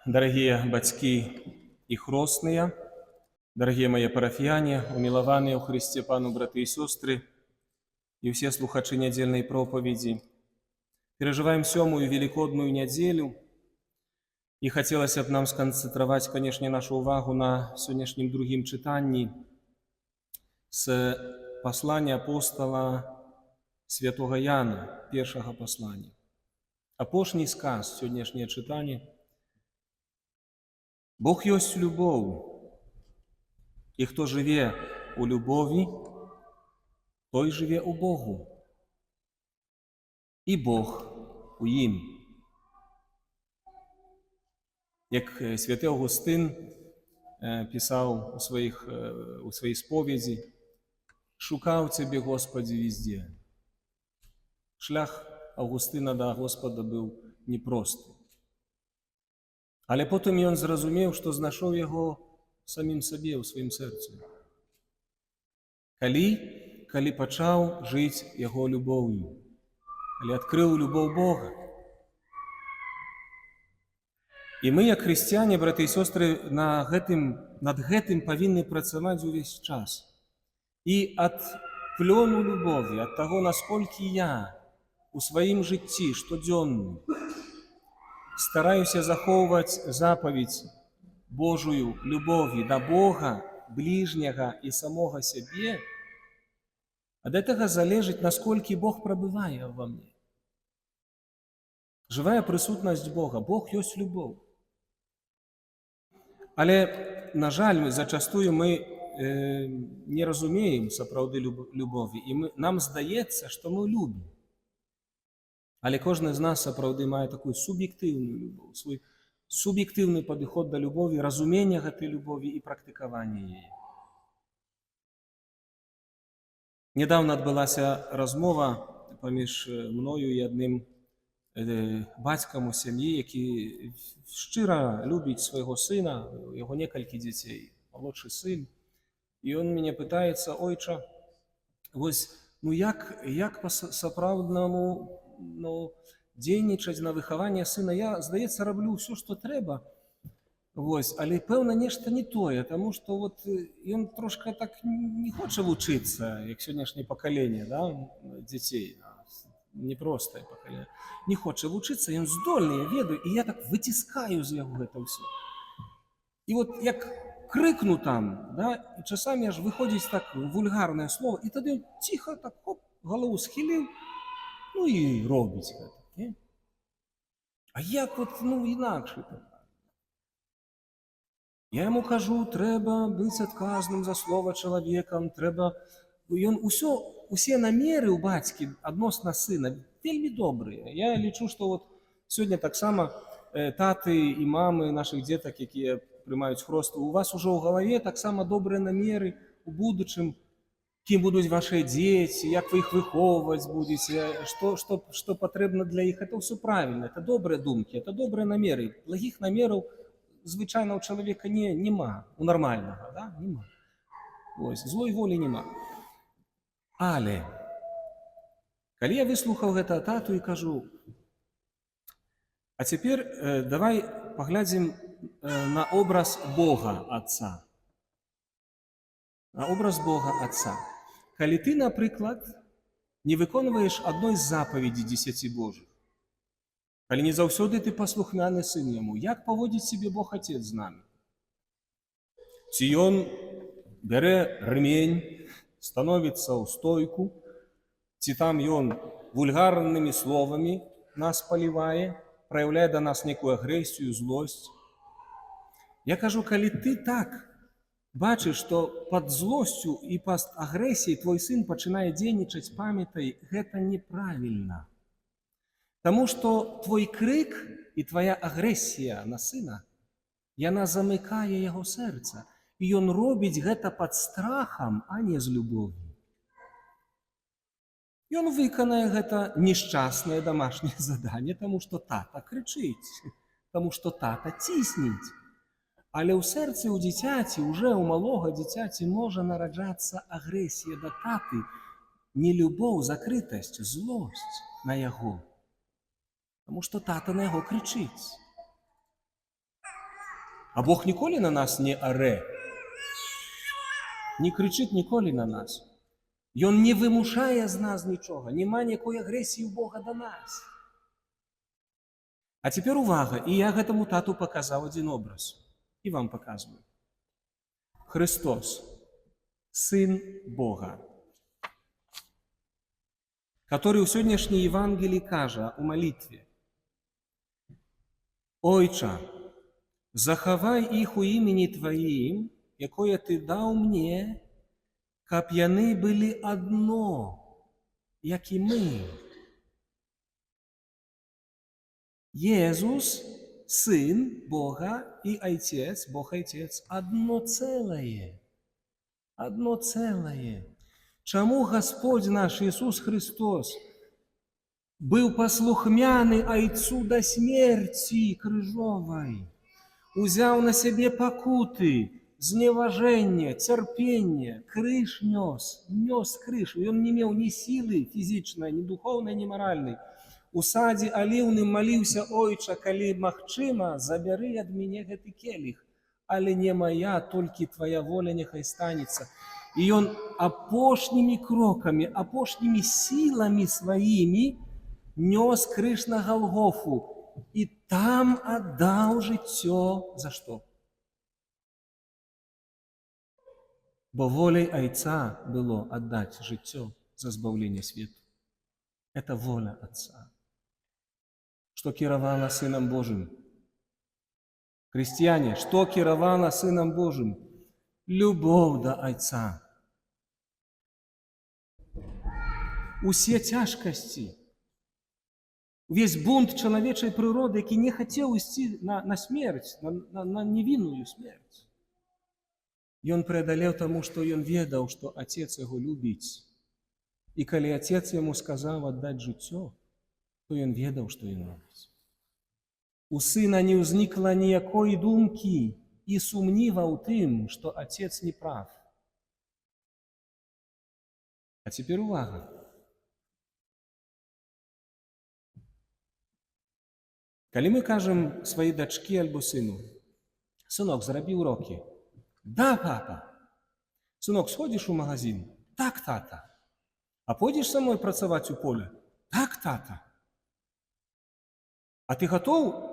Дорогие батьки и хростные, дорогие мои парафіяне, умилованные у Христе Пану браты и сестры, и все слухачи недельной проповеди. Переживаем сёмую великодную неделю, и хотелось бы нам сконцентровать, конечно, нашу увагу на сегодняшнем другим читании с послания апостола святого Яна, первого послания. Апошний сказ, сегодняшнее читание. Бог есть любовь, и кто живе у любови, той живе у Богу, і Бог у їм. Як святий Августин писав у своїй сповіді, «Шукав Тебе, Господи, везде». Шлях Августина до Господа був непростий. Але потім він зрозумів, що знайшов його самим собі, у своїм серці. Коли почав жити його любов'ю, коли відкрив любов Бога. І ми, як християни, брати і сестри, над гэтым повинні працювати увесь час. І від пльону любові, від того, наскільки я у своїм житті щоденно стараюся заховувати заповідь Божою любові до Бога, ближнього і самого себе, від цього залежить, наскільки Бог пробиває во мне. Живая присутність Бога. Бог есть любов. Але, на жаль, зачастую ми не розуміємо сапраўды любові, і нам здається, що ми любимо. Але кожен з нас сапраўды має таку суб'єктивну любов, свій суб'єктивний підход до любові, розуміння гэтай любові і практикування її. Недавно відбулася розмова поміж мною і одним батьком у сім'ї, який щиро любить свого сина, його кілька дітей, молодший син. І він мене питається: «Ойче, ось, як по-справдному дзейнічаць на выхаванне сына? Я, здаецца, раблю все, що треба, ось, але певно нешта не тое, тому що от ён трошки так не хоче вчитися, як сьогоднішнє покоління, да, дітей, непростое покоління, не хоче вчитися, він здольний, я ведаю, і я так витискаю з його це все. І от як крикну там, да, і часами аж виходить так вульгарне слово, і тоді він тихо так, хоп, голову схилив, ну і робить це. Не? А як от, інакше так? Я йому кажу, треба бути відказним за слово чоловіком, треба... Усе наміри у батьки відносно сина вельми добрі. Я лічу, що от сьогодні так само тати і мами наших діток, які приймають хрост, у вас уже у голові так само добрі наміри у будущем, ким будуть ваші діти, як ви їх виховувати будете, що потрібно для їх. Це все правильно, це добрі думки, це добрі наміри. Плохих намірів звичайно у чоловіка нема, у нормального, да? Нема. Ось, злої волі нема. Але, коли я выслухаў гэта тату і кажу, а цяпер давай паглядзім на образ Бога Отца. На образ Бога Отца. Калі ты, напрыклад, не выконваеш адной з запаведзей 10 Божых, калі не заўсёды ты паслухмяны сын яму, як паводзіць сябе Бог Отец з намі? Ці ён бярэ рэмень, становится у стойку, ці там ён вульгарнымі словамі нас палівае, праяўляе да нас некую агрэсію, злосць. Я кажу, калі ты так бачыш, што пад злосцю і пад агрэсіяй твой сын пачынае дзейнічаць, памятай, гэта неправільна. Таму што твой крык і твая агрэсія на сына, яна замыкае яго сэрца. І ён робіць гэта пад страхам, а не з любов'ю. Ён выканае гэта нешчаснае домашняе заданне, таму што тата крычыць, таму што тата цісніць. Але ў сэрцы ў дзіцяці, уже ў малога дзіцяці можа нараджацца агрэсія да таты, не любоў, закрытасць, злосць на яго. Таму што тата на яго крычыць. А Бог ніколи на нас не оре, не кричить ніколи на нас. Ён не вимушає з нас нічого, нема ніякої агресії у Бога до нас. А тепер увага, і я гэтаму тату показав один образ, і вам показую. Христос, Сын Бога, который у сегодняшней Евангелии кажа у молитве: «Ойча, захавай их у имени Твоим, якое Ты дал мне, каб яны были одно, як и мы». Иисус, Сын Бога и Отец, Бог Отец, одно целое. Одно целое. Чему Господь наш Иисус Христос был послухмяный Отцу до смерти крыжовой, узял на себе покуты, зневажение, терпение, крыш нес крыш, и он не имел ни силы физической, ни духовной, ни моральной. У саді аліўным молился: «Ойча, калі магчыма, забяры ад мяне гэты келіх, але не моя, толькі Твоя воля няхай станецца». И он апошнімі кроками, апошнімі силами своими нес крыш на Голгофу и там отдал жыццё. За что? Бо волей Отца было отдать жыццё за збавление свету. Это воля Отца. Что кіравала Сыном Божьим? Христиане, что кіравала Сыном Божьим? Любовь до Отца. Усе тяжкости, весь бунт человечей природы, который не хотел идти на смерть, на невинную смерть. И он преодолел тому, что он ведал, что Отец его любит. И когда Отец ему сказал отдать жыццё, то он ведал, что он робить. У сына не ўзнікла ніякой думки и сумніва ў тым, что Отец не прав. А теперь увага. Калі мы кажам сваёй дачкі альбо сыну: «Сынок, зрабі уроки». «Да, папа». «Сынок, сходишь у магазин?» «Так, тата». «А пойдешь со мной працаваць у поле?» «Так, тата». «А ты готов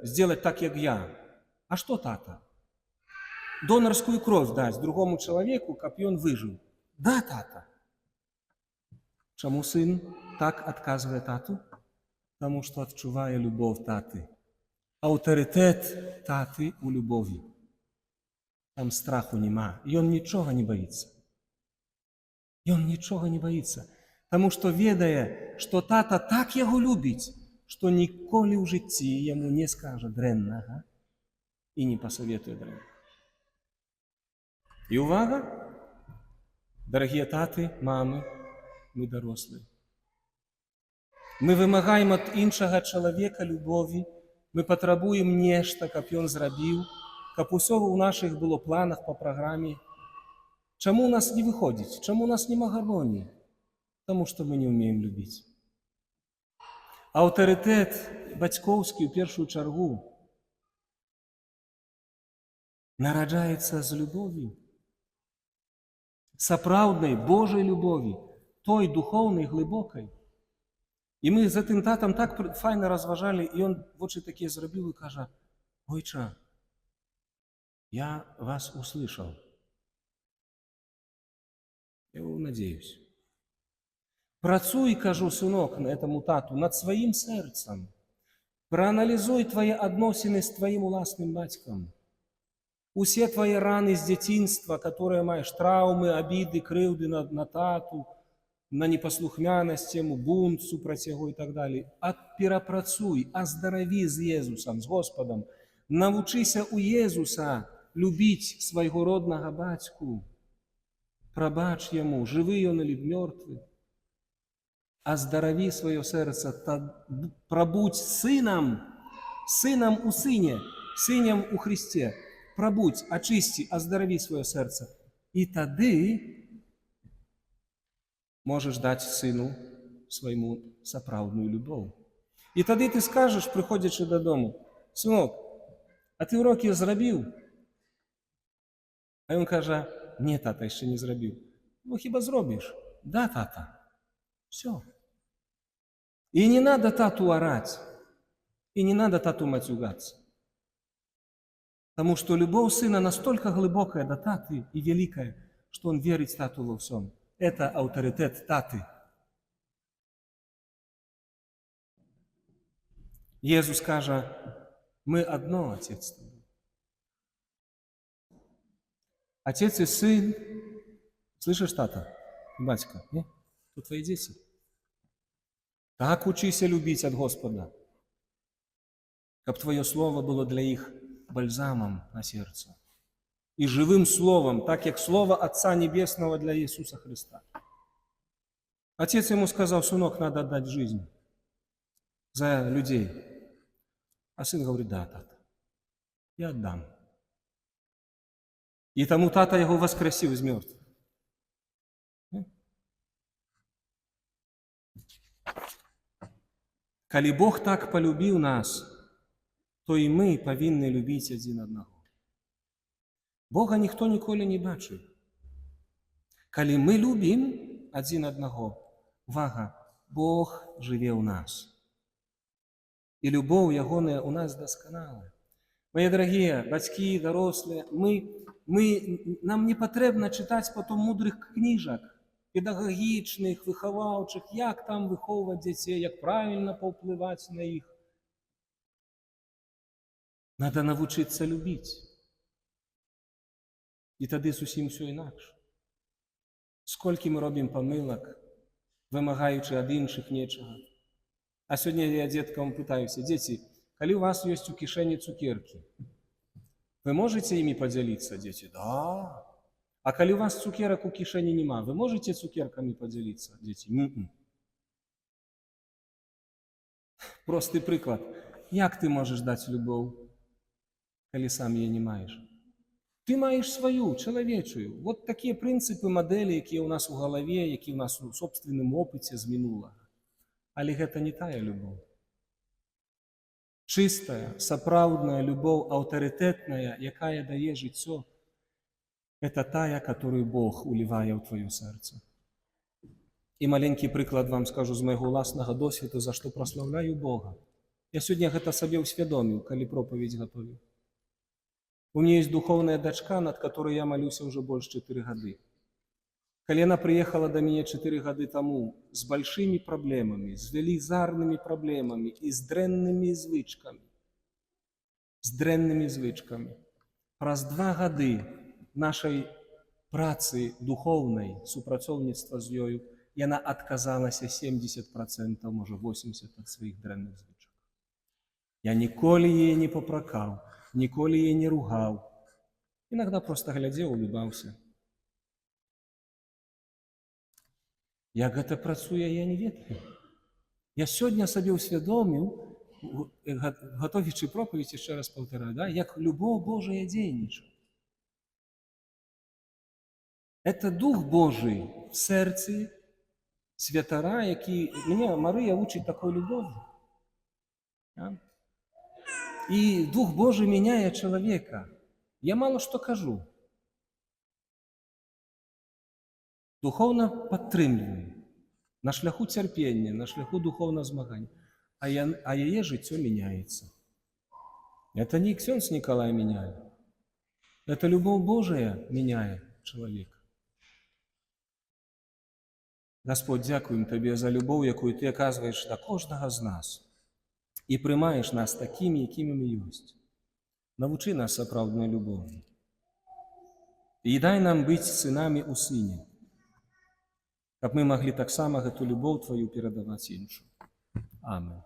сделать так, как я?» «А что, тата?» «Донорскую кровь дать другому человеку, каб он выжил?» «Да, тата». Чему сын так отказывает тату? Потому что отчуває любовь таты. Авторитет таты у любови. Там страху нема. И он ничего не боится. И он ничего не боится. Потому что ведая, что тата так его любит, что ніколи в житті ему не скажет дренного и не посоветует дренного. И увага, дорогие таты, мамы, мы дорослые. Мы вымагаем от іншага чалавека любові, мы патрабуем нешта, каб ён зрабіў, каб усё ў нашых было планах па праграме. Чаму у нас не выходзіць? Чаму у нас нема гармоніі? Таму што мы не ўмеем любіць. Аўтарытэт бацькоўскі ў першую чаргу нараджаецца з любові, сапраўднай Божай любові, той духоўнай, глыбокай. И мы за тым татом так файно разважали, и он вочы такие зрабіў и кажа: «Ойча, я вас услышал. Я надеюсь. Працуй, кажу, сынок, на этому тату, над своим сердцем. Проанализуй твои адносины с твоим уласным бацькам. Усе твои раны с дзяцінства, которые маешь, траўмы, обиды, крыўды на тату, на непослухмяность ему, бунт супраць яго и так далее. Перапрацуй, аздараві з Езусом, з Господом. Навучыся у Езуса любить своего родного бацьку. Прабач ему, живы он или мертвый. Аздараві свое сердце, пробудь сыном у сыне, сынем у Христе. Пробудь, очисти, аздараві свое сердце. И тады можешь дать сыну своему сапраўдную любовь. И тогда ты скажешь, приходячи додому: «Сынок, А ти уроки зробив? А він каже, ні, тата, ще не зробив. Ну, хіба зробиш? Да, тата. Все. И не надо тату орать, и не надо тату матюгаться. Потому что любовь сына настолько глубокая до таты и великая, что он верит тату во всем. Это авторитет таты. Иисус скажет, мы одно, Отец с тобой. Отец и сын, слышишь, тата, батька, не? Тут твои дети. Так учися любить от Господа, как твое слово было для их бальзамом на сердце. И живым словом, так как слово Отца Небесного для Иисуса Христа. Отец ему сказал, сынок, надо отдать жизнь за людей. А сын говорит, да, тата, я отдам. И тому тата его воскресил из мертвых. Коли Бог так полюбил нас, то и мы повинны любить один одного. Бога ніхто ніколи не бачив. Коли мы любим один одного, увага, Бог живе у нас. И любовь Ягоная у нас досконала. Мои дорогие батьки, дорослые, нам не потрібно читати потім мудрих книжок, педагогічних, виховавчих, як там виховувати дітей, як правильно повпливати на їх. Надо навчитися любити. І тоді зовсім все інакше. Скільки ми робимо помилок, вимагаючи від інших нічого. А сьогодні я діткам питаюся, діти, коли у вас є у кишені цукерки, ви можете ими поділитися, діти? Да. А коли у вас цукерок у кишені нема, ви можете цукерками поділитися, діти? Простий приклад. Як ти можеш дати любов, коли сам її не маєш? Ти маєш свою, чоловічую. Вот такі принципи, моделі, які у нас у голові, які у нас у собственному опиті з минулого. Але це не тая любов. Чистая, сапраўдная любов, авторитетная, якая дає життя, это тая, которую Бог уливає в твоє серце. І маленький приклад вам скажу з моєго власного досвіду, за що прославляю Бога. Я сьогодні це собі усвідомив, коли проповідь готовив. У меня есть духовная дочка, над которой я молюсь уже больше 4 года. Когда она приехала до меня 4 года тому с большими проблемами, с велизарными проблемами и с дренными звичками. Раз 2 года нашей працы духовной, супрацовництва с нею, и она отказалась 70%, может 80% от своих дренных звичок. Я ніколи її не попракав. Ніколи її не ругав. Іноді просто глядів, улыбався. Як це працює, я не ведаю. Я сьогодні собі усвідомив, готуючи проповідь, ще раз повторяю, да, як любов Божия дійничає. Це Дух Божий в серці святара, який... Мене Марія учить такої любові. Да? И Дух Божий меняет человека. Я мало что кажу. Духовно підтримую. На шляху терпіння, на шляху духовного змагання. А її життя міняється. Это не ксенц Николай меняет. Это любовь Божия меняет человека. Господь, дякуємо Тобі за любов, яку Ти оказуєш до кожного з нас. І приймаєш нас такими, якими ми є. Навчи нас справжньої любові. І дай нам бути синами у Сині, щоб ми могли так само эту любов Твою передавати іншим. Амінь.